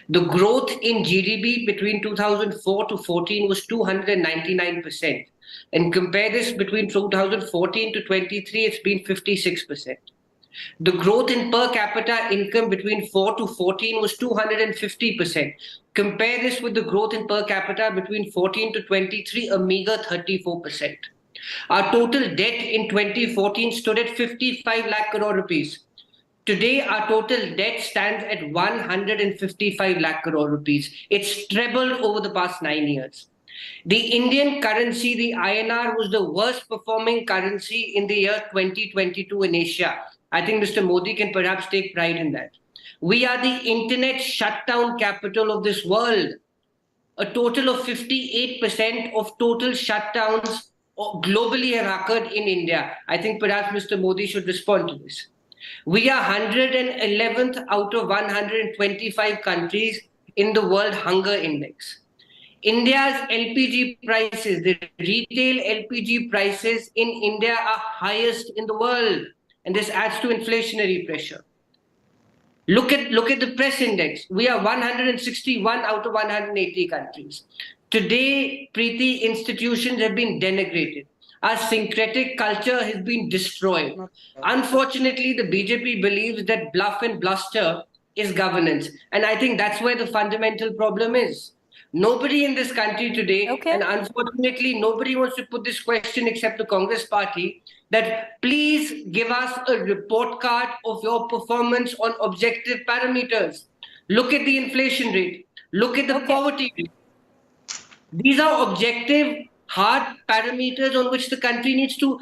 The growth in GDP between 2004 to 14 was 299%. And compare this between 2014 to 23, it's been 56%. The growth in per capita income between 4 to 14 was 250%. Compare this with the growth in per capita between 14 to 23, a meager 34%. Our total debt in 2014 stood at 55 lakh crore rupees. Today, our total debt stands at 155 lakh crore rupees. It's trebled over the past 9 years. The Indian currency, the INR, was the worst performing currency in the year 2022 in Asia. I think Mr. Modi can perhaps take pride in that. We are the internet shutdown capital of this world. A total of 58% of total shutdowns globally have occurred in India. I think perhaps Mr. Modi should respond to this. We are 111th out of 125 countries in the World Hunger Index. India's LPG prices, the retail LPG prices in India are highest in the world. And this adds to inflationary pressure. Look at the press index. We are 161 out of 180 countries. Today, Preeti, institutions have been denigrated. Our syncretic culture has been destroyed. Unfortunately, the BJP believes that bluff and bluster is governance. And I think that's where the fundamental problem is. Nobody in this country today, and unfortunately, nobody wants to put this question except the Congress party, that please give us a report card of your performance on objective parameters. Look at the inflation rate. Look at the poverty rate. These are objective, hard parameters on which the country needs to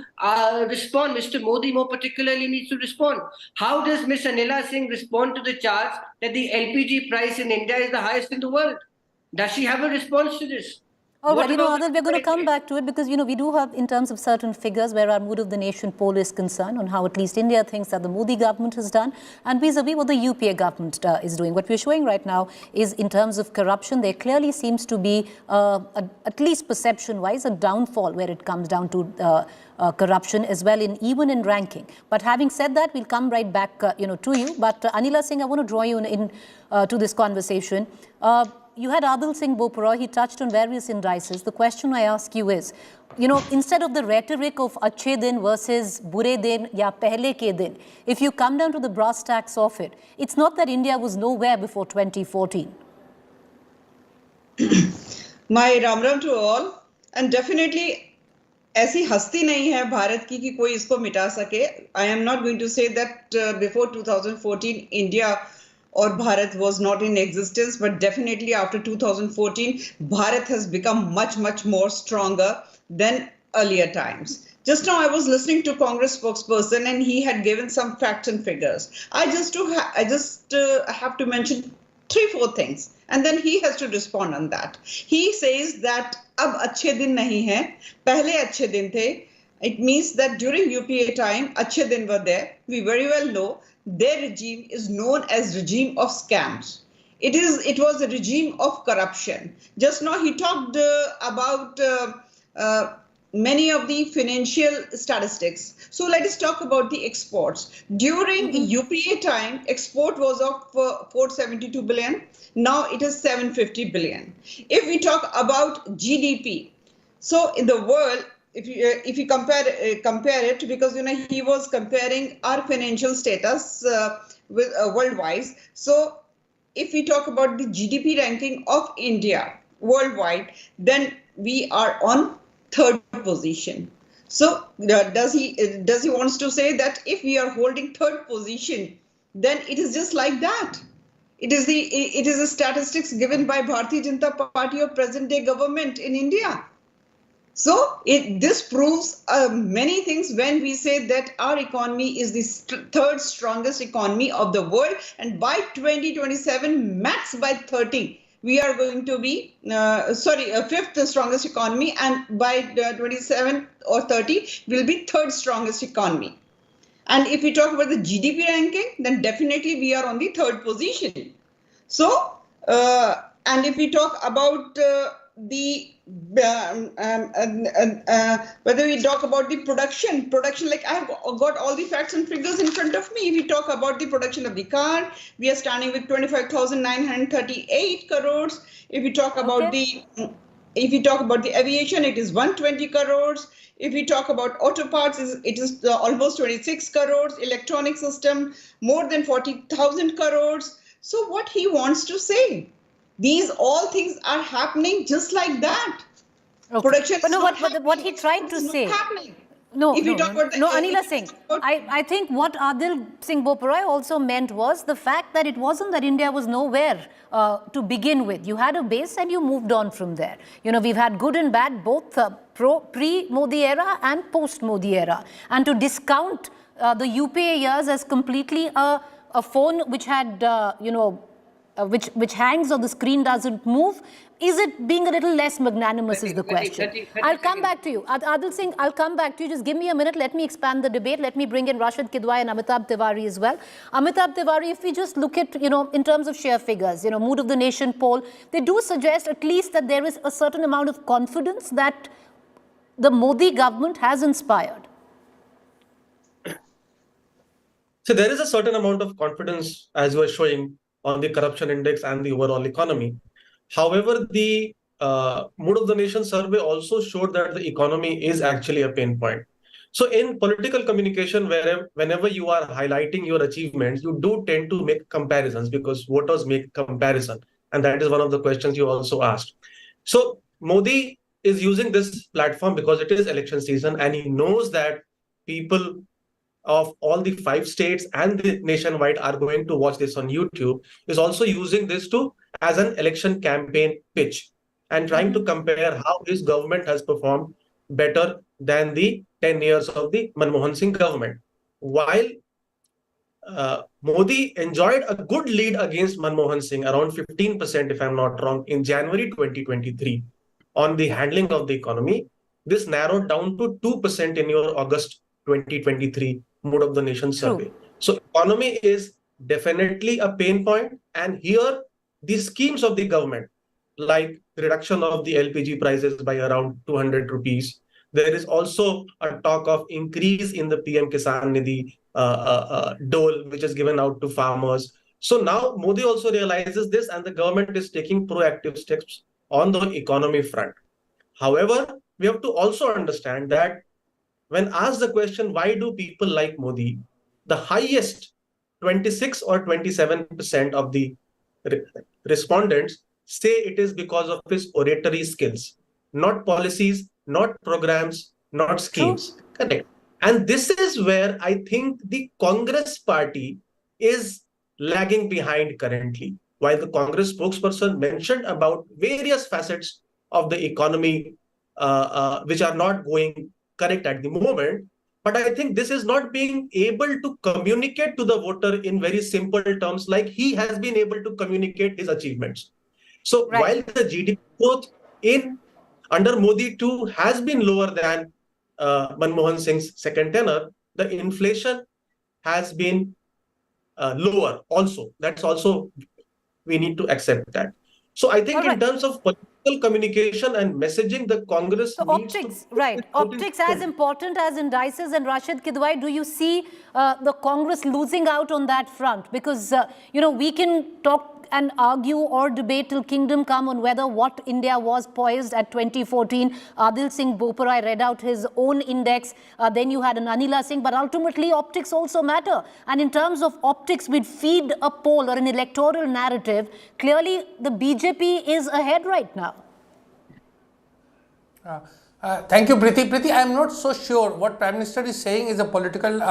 respond. Mr. Modi more particularly needs to respond. How does Ms. Anila Singh respond to the charge that the LPG price in India is the highest in the world? Does she have a response to this?
All right, Adil, we're going to come back to it because, we do have, in terms of certain figures, where our Mood of the Nation poll is concerned on how at least India thinks that the Modi government has done and vis-a-vis what the UPA government is doing. What we're showing right now is in terms of corruption, there clearly seems to be, at least perception-wise, a downfall where it comes down to corruption as well, even in ranking. But having said that, we'll come right back, to you. But Anila Singh, I want to draw you in to this conversation. You had Adil Singh Bopra, he touched on various indices. The question I ask you is, instead of the rhetoric of Achhe Din versus Bure Din ya Pehle Ke Din, if you come down to the brass tacks of it, it's not that India was nowhere before 2014.
My Ram Ram to all, and definitely ऐसी हस्ती नहीं है भारत की कि कोई इसको मिटा सके. I am not going to say that before 2014 India or Bharat was not in existence, but definitely after 2014, Bharat has become much, much more stronger than earlier times. Just now I was listening to Congress spokesperson and he had given some facts and figures. I just have to mention 3-4 things and then he has to respond on that. He says that ab achhe din nahi hai, pehle achhe din the. It means that during UPA time, achhe din were there. We very well know their regime is known as regime of scams. It was a regime of corruption. Just now he talked about many of the financial statistics. So let us talk about the exports. During UPA time, export was of 472 billion. Now it is 750 billion. If we talk about GDP, so in the world, if you compare it, because he was comparing our financial status with worldwide. So if we talk about the GDP ranking of India worldwide, then we are on 3rd position. So does he wants to say that if we are holding third position, then it is just like that? It is the statistics given by Bharatiya Janata Party or present day government in India. So this proves many things when we say that our economy is the third strongest economy of the world, and by 2027, max by 30, we are going to be fifth strongest economy, and by 27 or 30 will be third strongest economy. And if we talk about the GDP ranking, then definitely we are on the third position. So, and if we talk about whether we talk about the production, like I have got all the facts and figures in front of me. If we talk about the production of the car, we are standing with 25,938 crores. If we talk about the aviation, it is 120 crores. If we talk about auto parts, it is almost 26 crores. Electronic system, more than 40,000 crores. So what he wants to say, these all things are happening just like that.
Okay.
Production
but
is
no,
not
what he tried to say. No, Anila Singh. I think what Adil Singh Boparai also meant was the fact that it wasn't that India was nowhere to begin with. You had a base and you moved on from there. You know, we've had good and bad, both pre-Modi era and post-Modi era. And to discount the UPA years as completely a phone which had, which hangs on the screen, doesn't move, is it being a little less magnanimous is the question. I'll come back to you. Adil Singh, I'll come back to you. Just give me a minute. Let me expand the debate. Let me bring in Rashid Kidwai and Amitabh Tiwari as well. Amitabh Tiwari, if we just look at, in terms of share figures, Mood of the Nation poll, they do suggest at least that there is a certain amount of confidence that the Modi government has inspired.
So there is a certain amount of confidence, as you are showing, on the corruption index and the overall economy. However, the Mood of the Nation survey also showed that the economy is actually a pain point. So in political communication, whenever you are highlighting your achievements, you do tend to make comparisons because voters make comparison. And that is one of the questions you also asked. So Modi is using this platform because it is election season and he knows that people of all the 5 states and the nationwide are going to watch this on YouTube, is also using this as an election campaign pitch and trying to compare how his government has performed better than the 10 years of the Manmohan Singh government. While Modi enjoyed a good lead against Manmohan Singh, around 15%, if I'm not wrong, in January 2023 on the handling of the economy, this narrowed down to 2% in your August 2023 Mood of the Nation survey. So economy is definitely a pain point. And here, the schemes of the government, like reduction of the LPG prices by around 200 rupees. There is also a talk of increase in the PM Kisan Nidhi dole, which is given out to farmers. So now Modi also realizes this and the government is taking proactive steps on the economy front. However, we have to also understand that when asked the question, why do people like Modi? The highest 26 or 27% of the respondents say it is because of his oratory skills, not policies, not programs, not schemes. Correct. And this is where I think the Congress party is lagging behind currently. While the Congress spokesperson mentioned about various facets of the economy which are not going correct at the moment, but I think this is not being able to communicate to the voter in very simple terms like he has been able to communicate his achievements. So while the GDP growth under Modi too has been lower than Manmohan Singh's second tenure, the inflation has been lower also. That's also, we need to accept that. So I think in terms of political communication and messaging, the Congress needs
optics, optics as important as indices. And Rashid Kidwai, do you see the Congress losing out on that front? Because, we can talk and argue or debate till kingdom come on whether what India was poised at 2014. Adil Singh Boparai read out his own index. Then you had an Anila Singh. But ultimately, optics also matter. And in terms of optics, we'd feed a poll or an electoral narrative. Clearly, the BJP is ahead right now.
Thank you, Preeti. Preeti, I am not so sure what Prime Minister is saying is a political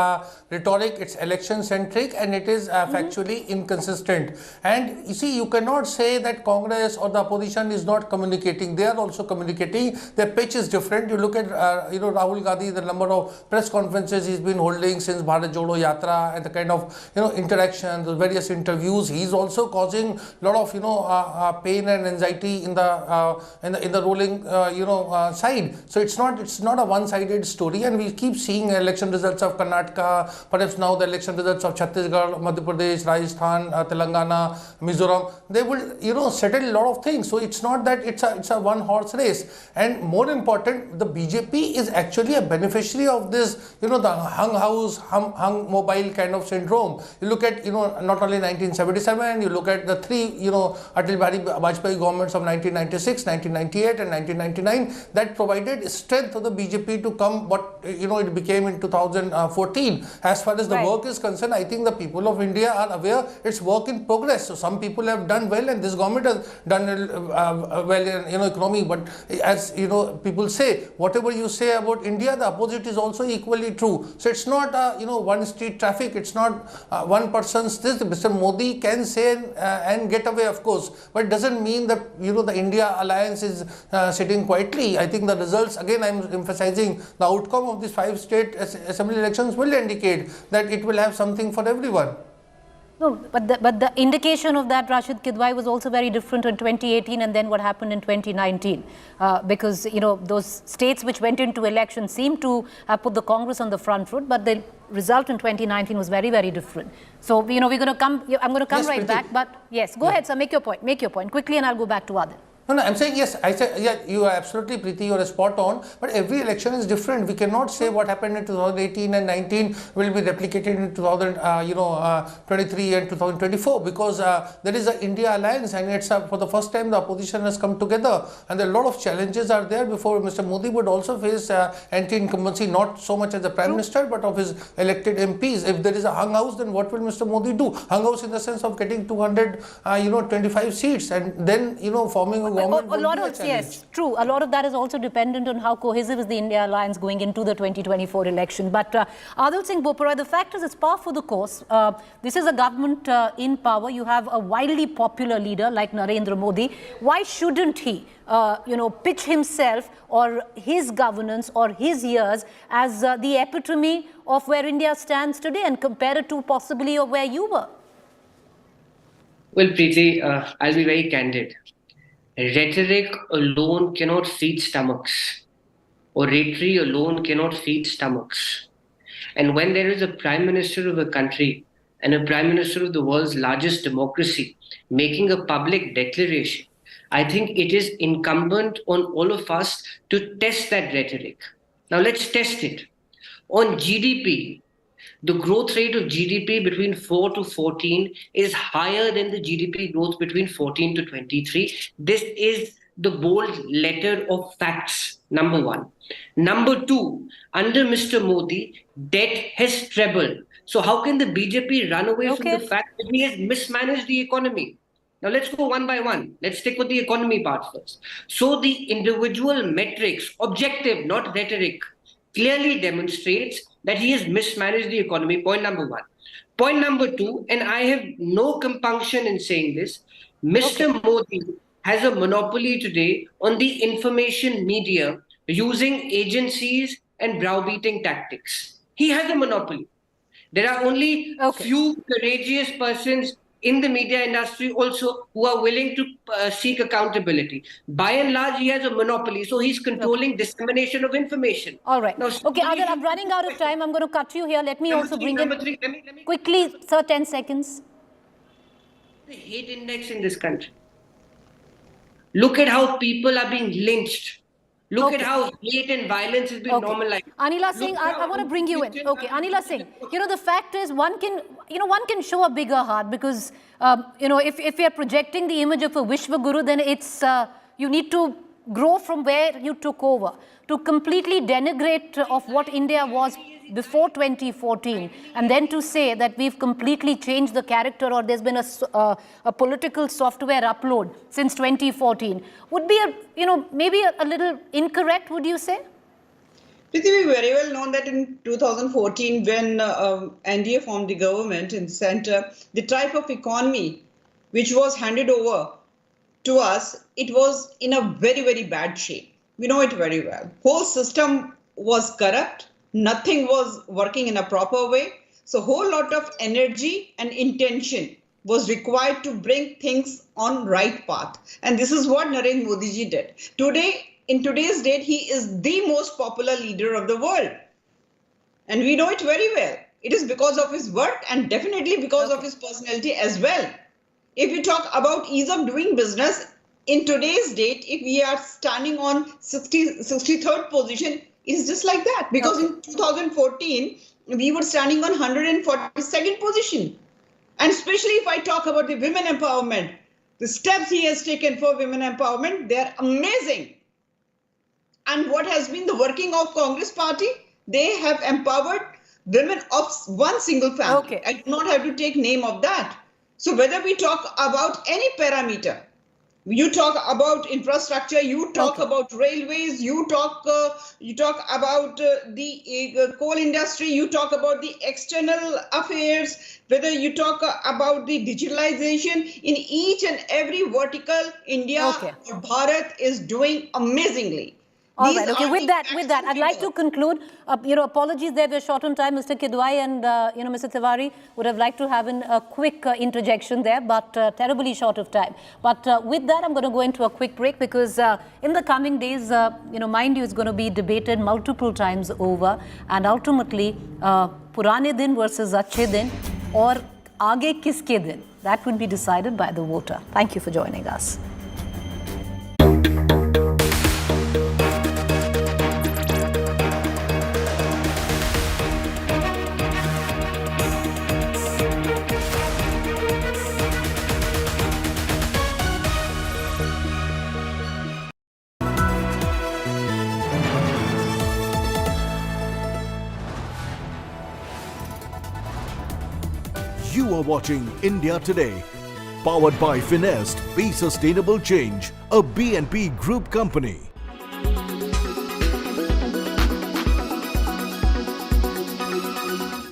rhetoric. It's election-centric and it is factually inconsistent. And you see, you cannot say that Congress or the opposition is not communicating. They are also communicating. Their pitch is different. You look at, Rahul Gandhi, the number of press conferences he's been holding since Bharat Jodo Yatra and the kind of, interaction, the various interviews. He's also causing a lot of, pain and anxiety in the ruling, side. So it's not a one-sided story, and we keep seeing election results of Karnataka, perhaps now the election results of Chhattisgarh, Madhya Pradesh, Rajasthan, Telangana, Mizoram. They will, settle a lot of things. So it's not that it's a one-horse race. And more important, the BJP is actually a beneficiary of this, the hung house, hung mobile kind of syndrome. You look at, not only 1977, you look at the three, Atal Bihari Vajpayee governments of 1996, 1998 and 1999 that provided strength to the BJP to come what it became in 2014. As far as the work is concerned, I think the people of India are aware it's work in progress. So some people have done well, and this government has done well in economy. But as people say, whatever you say about India, the opposite is also equally true. So it's not one street traffic. It's not one person's this. Mr. Modi can say and get away, of course, but it doesn't mean that the India alliance is sitting quietly. I think the results, again, I'm emphasizing the outcome of these 5 state assembly elections will indicate that it will have something for everyone.
No, but the indication of that, Rashid Kidwai, was also very different in 2018 and then what happened in 2019. Because, those states which went into election seemed to have put the Congress on the front foot, but the result in 2019 was very, very different. So, we're going to come, I'm going to come right back, but yes, go ahead, sir, make your point quickly, and I'll go back to Adil.
No, I'm saying yes. I said, yeah, you are absolutely, Preeti, you are spot on. But every election is different. We cannot say what happened in 2018 and 19 will be replicated in 2023 and 2024 because there is an India alliance, and it's for the first time the opposition has come together, and a lot of challenges are there before Mr. Modi would also face anti-incumbency, not so much as the Prime Minister, but of his elected MPs. If there is a hung house, then what will Mr. Modi do? Hung house in the sense of getting 225 seats and then forming a government.
A lot of, yes, true. A lot of that is also dependent on how cohesive is the India alliance going into the 2024 election. But Adil Singh Bopara, the fact is it's par for the course. This is a government in power. You have a widely popular leader like Narendra Modi. Why shouldn't he, pitch himself or his governance or his years as the epitome of where India stands today and compare it to possibly of where you were?
Well, Preeti, I'll be very candid. Rhetoric alone cannot feed stomachs, oratory alone cannot feed stomachs. And when there is a Prime Minister of a country and a Prime Minister of the world's largest democracy making a public declaration, I think it is incumbent on all of us to test that rhetoric. Now let's test it. On GDP, the growth rate of GDP between 4 to 14 is higher than the GDP growth between 14 to 23. This is the bold letter of facts, number one. Number two, under Mr. Modi, debt has trebled. So how can the BJP run away from the fact that he has mismanaged the economy? Now let's go one by one. Let's stick with the economy part first. So the individual metrics, objective, not rhetoric, clearly demonstrates that he has mismanaged the economy, point number one. Point number two, and I have no compunction in saying this, Mr. Modi has a monopoly today on the information media using agencies and browbeating tactics. He has a monopoly. There are only few courageous persons in the media industry also who are willing to seek accountability. By and large, he has a monopoly, so he's controlling dissemination of information.
All right. Now, Adil, I'm running out of time. I'm going to cut you here. Let me also bring in... Quickly, sir, 10 seconds.
The hate index in this country. Look at how people are being lynched. Look at how hate and violence has been normalized.
Anila Singh, I want to bring you in. Okay, Anila Singh, the fact is one can show a bigger heart because, if you're projecting the image of a Vishwa Guru, then it's, you need to grow from where you took over. To completely denigrate of what India was before 2014, and then to say that we've completely changed the character or there's been a political software upload since 2014 would be maybe a little incorrect, would you say?
Preeti, we very well know that in 2014, when NDA formed the government in the center, the type of economy which was handed over to us, it was in a very, very bad shape. We know it very well. Whole system was corrupt. Nothing was working in a proper way. So a whole lot of energy and intention was required to bring things on right path. And this is what Narendra Modi ji did. Today, in today's date, he is the most popular leader of the world. And we know it very well. It is because of his work and definitely because of his personality as well. If you talk about ease of doing business, in today's date, if we are standing on 63rd position, it's just like that. Because in 2014, we were standing on 142nd position. And especially if I talk about the women empowerment, the steps he has taken for women empowerment, they are amazing. And what has been the working of Congress party? They have empowered women of one single family. I do not have to take name of that. So whether we talk about any parameter, you talk about infrastructure, you talk about railways, you talk about the coal industry, you talk about the external affairs, whether you talk about the digitalization, in each and every vertical, India or Bharat is doing amazingly.
All right, okay, with that, I'd like to conclude. Apologies there, we're short on time. Mr. Kidwai and, Mr. Tiwari would have liked to have a quick interjection there, but terribly short of time. But with that, I'm going to go into a quick break because in the coming days, mind you, is going to be debated multiple times over. And ultimately, Purane Din versus Achhe Din or Aage Kiske Din, that would be decided by the voter. Thank you for joining us.
You are watching India Today, powered by Finest, Be Sustainable Change, a BNP Group company.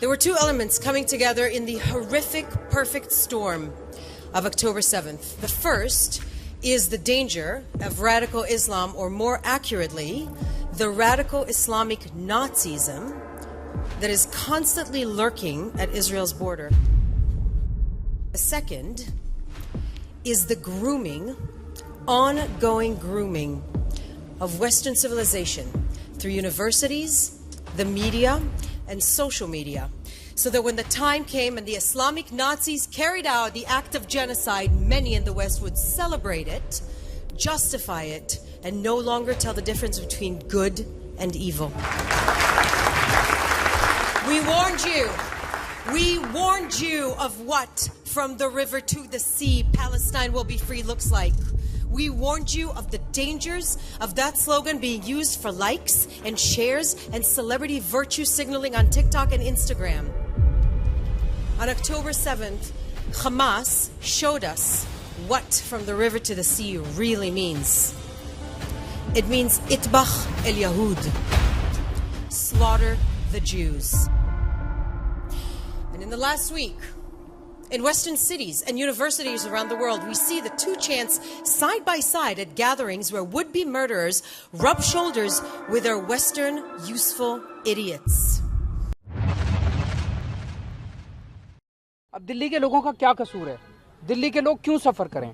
There were two elements coming together in the horrific perfect storm of October 7th. The first is the danger of radical Islam, or more accurately, the radical Islamic Nazism that is constantly lurking at Israel's border. The second is the grooming, ongoing grooming of Western civilization through universities, the media, and social media, so that when the time came and the Islamic Nazis carried out the act of genocide, many in the West would celebrate it, justify it, and no longer tell the difference between good and evil. We warned you. We warned you of what from the river to the sea Palestine will be free looks like. We warned you of the dangers of that slogan being used for likes and shares and celebrity virtue signaling on TikTok and Instagram. On October 7th, Hamas showed us what from the river to the sea really means. It means Itbach el Yahud, slaughter the Jews. And in the last week, in Western cities and universities around the world, we see the two chants side by side at gatherings where would-be murderers rub shoulders with their Western useful idiots.
अब दिल्ली के लोगों का क्या कसूर है? दिल्ली के लोग क्यों सफर करें?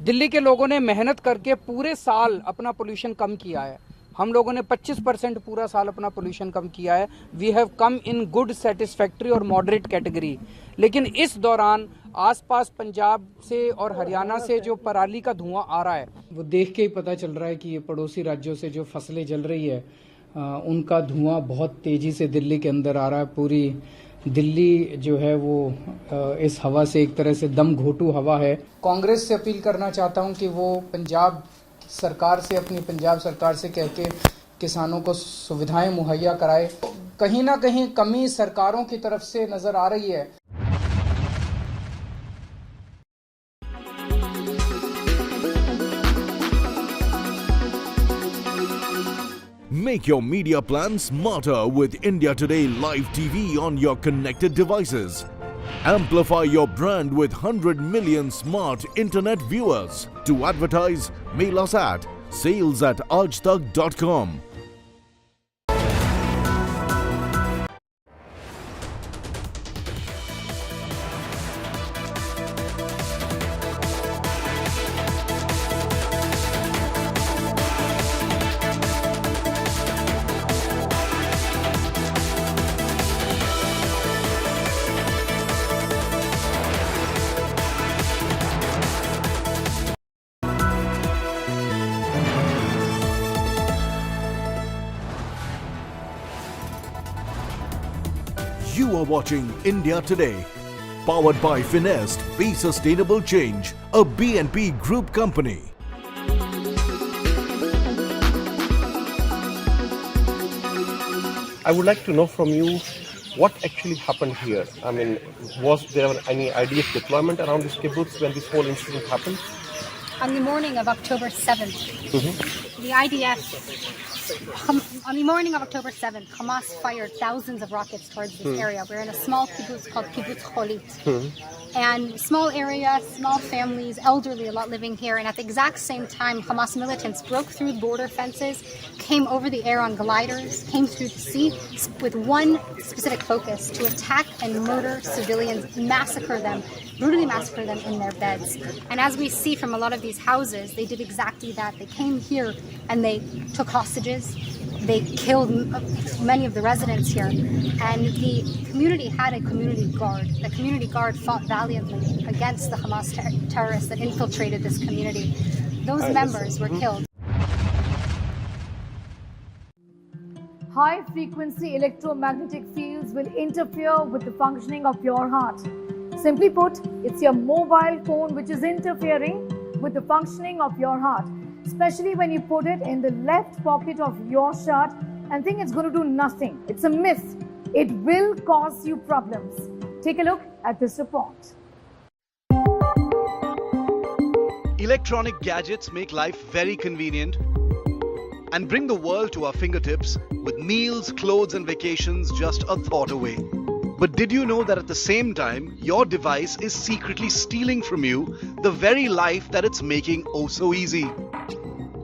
दिल्ली के लोगों ने मेहनत करके पूरे साल अपना पोल्यूशन कम किया है. हम लोगों ने 25% पूरा साल अपना पोल्यूशन कम किया है. We have come in good, satisfactory और मॉडरेट कैटेगरी. लेकिन इस दौरान आसपास पंजाब से और हरियाणा से जो पराली का धुआं आ रहा है, वो देख के ही पता चल रहा है कि ये पड़ोसी राज्यों से जो फसलें जल रही है, उनका धुआं बहुत तेजी से दिल्ली के अंदर आ रहा है. पूरी दिल्ली जो है वो इस हवा से एक तरह से दम घोटू हवा है. कांग्रेस से अपील करना चाहता हूं कि वो पंजाब सरकार से, अपनी पंजाब सरकार से कह के किसानों को सुविधाएं मुहैया कराए। कहीं ना कहीं कमी सरकारों की तरफ से नजर आ रही है।
Make your media plan smarter with India Today Live TV on your connected devices. Amplify your brand with 100 million smart internet viewers. To advertise, mail us at sales@aajtak.com. You are watching India Today, powered by Finest, Be Sustainable Change, a BNP Group company.
I would like to know from you what actually happened here. I mean, was there any IDF deployment around this kibbutz when this whole incident happened?
On the morning of October 7th, the IDF, on the morning of October 7th, Hamas fired thousands of rockets towards this area. We're in a small kibbutz called Kibbutz Cholit. And small area, small families, elderly, a lot living here. And at the exact same time, Hamas militants broke through border fences, came over the air on gliders, came through the sea with one specific focus: to attack and murder civilians, brutally massacre them in their beds. And as we see from a lot of these houses, they did exactly that. They came here and they took hostages. They killed many of the residents here, and the community had a community guard. The community guard fought valiantly against the Hamas terrorists that infiltrated this community. Those members were killed.
High-frequency electromagnetic fields will interfere with the functioning of your heart. Simply put, it's your mobile phone which is interfering with the functioning of your heart, especially when you put it in the left pocket of your shirt and think it's going to do nothing. It's a myth. It will cause you problems. Take a look at this report.
Electronic gadgets make life very convenient and bring the world to our fingertips with meals, clothes and vacations just a thought away. But did you know that at the same time, your device is secretly stealing from you the very life that it's making oh so easy?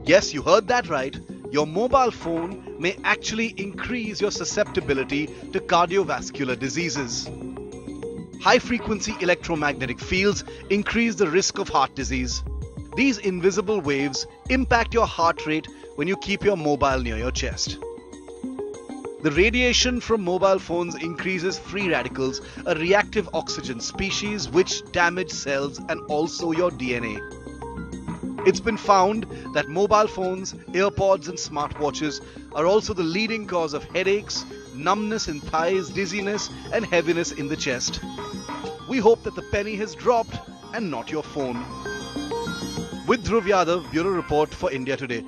Yes, you heard that right. Your mobile phone may actually increase your susceptibility to cardiovascular diseases. High-frequency electromagnetic fields increase the risk of heart disease. These invisible waves impact your heart rate when you keep your mobile near your chest. The radiation from mobile phones increases free radicals, a reactive oxygen species which damage cells and also your DNA. It's been found that mobile phones, AirPods and smartwatches are also the leading cause of headaches, numbness in thighs, dizziness and heaviness in the chest. We hope that the penny has dropped and not your phone. With Dhruv Yadav, Bureau Report for India Today.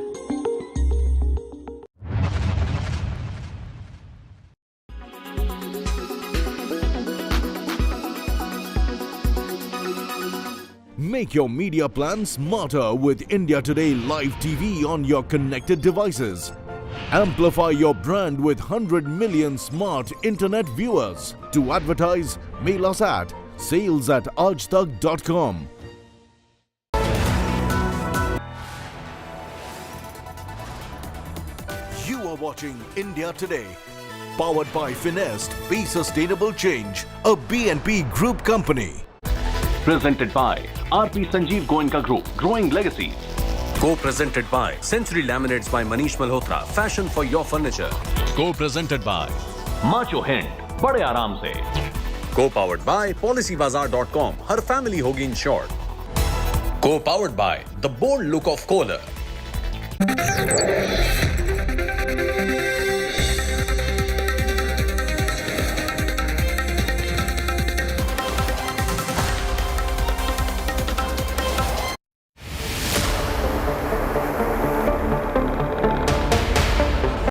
Make your media plan smarter with India Today Live TV on your connected devices. Amplify your brand with 100 million smart internet viewers. To advertise, mail us at sales@aajtak.com. You are watching India Today, powered by Finest, Be Sustainable Change, a BNP Group company.
Presented by RP Sanjeev Goenka Group, Growing Legacies. Co-presented by Century Laminates by Manish Malhotra, Fashion for your furniture.
Co-presented by
Macho Hind, Bade Aaram Se. Co-powered by PolicyBazaar.com, Har family hogi insured. Co-powered by The Bold Look of Kohler.